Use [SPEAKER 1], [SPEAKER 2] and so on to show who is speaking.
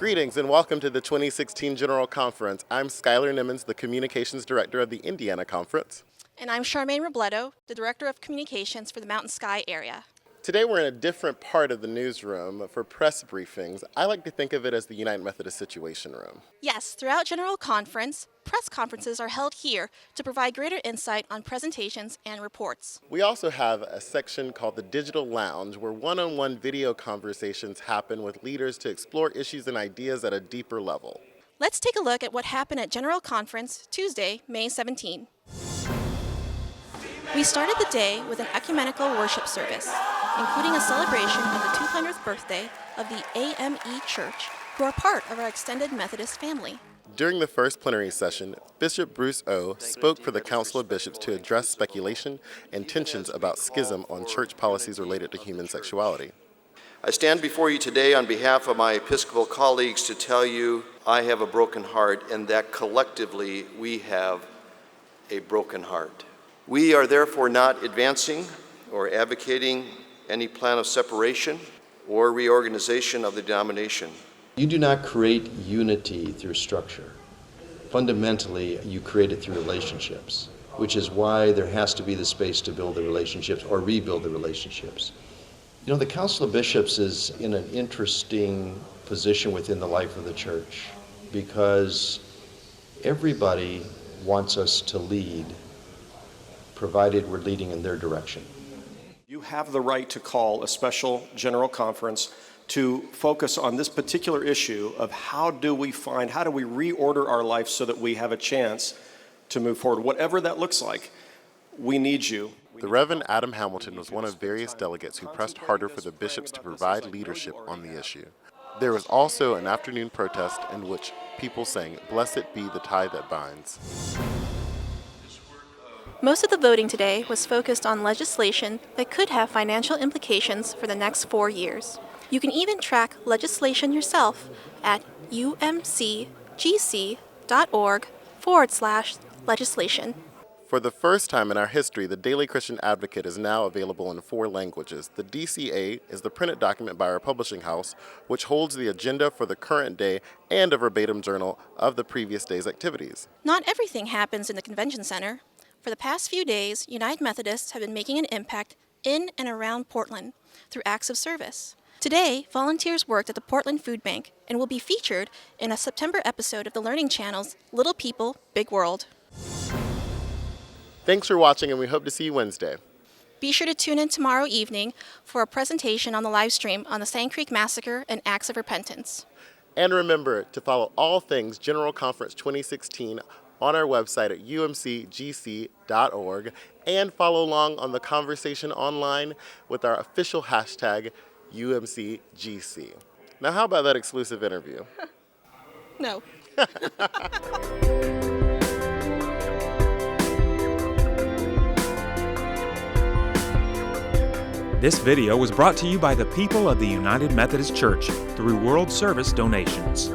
[SPEAKER 1] Greetings and welcome to the 2016 General Conference. I'm Skyler Nimmons, the Communications Director of the Indiana Conference.
[SPEAKER 2] And I'm Charmaine Robledo, the Director of Communications for the Mountain Sky area.
[SPEAKER 1] Today we're in a different part of the newsroom for press briefings. I like to think of it as the United Methodist Situation Room.
[SPEAKER 2] Yes, throughout General Conference, press conferences are held here to provide greater insight on presentations and reports.
[SPEAKER 1] We also have a section called the Digital Lounge where one-on-one video conversations happen with leaders to explore issues and ideas at a deeper level.
[SPEAKER 2] Let's take a look at what happened at General Conference Tuesday, May 17. We started the day with an ecumenical worship service, including a celebration of the 200th birthday of the AME Church, who are part of our extended Methodist family.
[SPEAKER 1] During the first plenary session, Bishop Bruce O. spoke for the Council of Bishops to address speculation and tensions about schism on church policies related to human sexuality.
[SPEAKER 3] I stand before you today on behalf of my Episcopal colleagues to tell you I have a broken heart and that collectively we have a broken heart. We are therefore not advancing or advocating any plan of separation or reorganization of the denomination. You do not create unity through structure. Fundamentally, you create it through relationships, which is why there has to be the space to build the relationships or rebuild the relationships. You know, the Council of Bishops is in an interesting position within the life of the church because everybody wants us to lead, provided we're leading in their direction.
[SPEAKER 4] You have the right to call a special general conference to focus on this particular issue of how do we reorder our life so that we have a chance to move forward. Whatever that looks like, we need you.
[SPEAKER 1] The Reverend Adam Hamilton was one of various delegates who pressed harder for the bishops to provide leadership on the issue. There was also an afternoon protest in which people sang, "Blessed be the tie that binds."
[SPEAKER 2] Most of the voting today was focused on legislation that could have financial implications for the next 4 years. You can even track legislation yourself at umcgc.org/legislation.
[SPEAKER 1] For the first time in our history, the Daily Christian Advocate is now available in 4 languages. The DCA is the printed document by our publishing house, which holds the agenda for the current day and a verbatim journal of the previous day's activities.
[SPEAKER 2] Not everything happens in the convention center. For the past few days, United Methodists have been making an impact in and around Portland through acts of service. Today, volunteers worked at the Portland Food Bank and will be featured in a September episode of the Learning Channel's Little People, Big World.
[SPEAKER 1] Thanks for watching, and we hope to see you Wednesday.
[SPEAKER 2] Be sure to tune in tomorrow evening for a presentation on the live stream on the Sand Creek Massacre and Acts of Repentance.
[SPEAKER 1] And remember to follow all things General Conference 2016 on our website at umcgc.org and follow along on the conversation online with our official hashtag UMCGC. Now, how about that exclusive interview?
[SPEAKER 2] No.
[SPEAKER 5] This video was brought to you by the people of the United Methodist Church through World Service donations.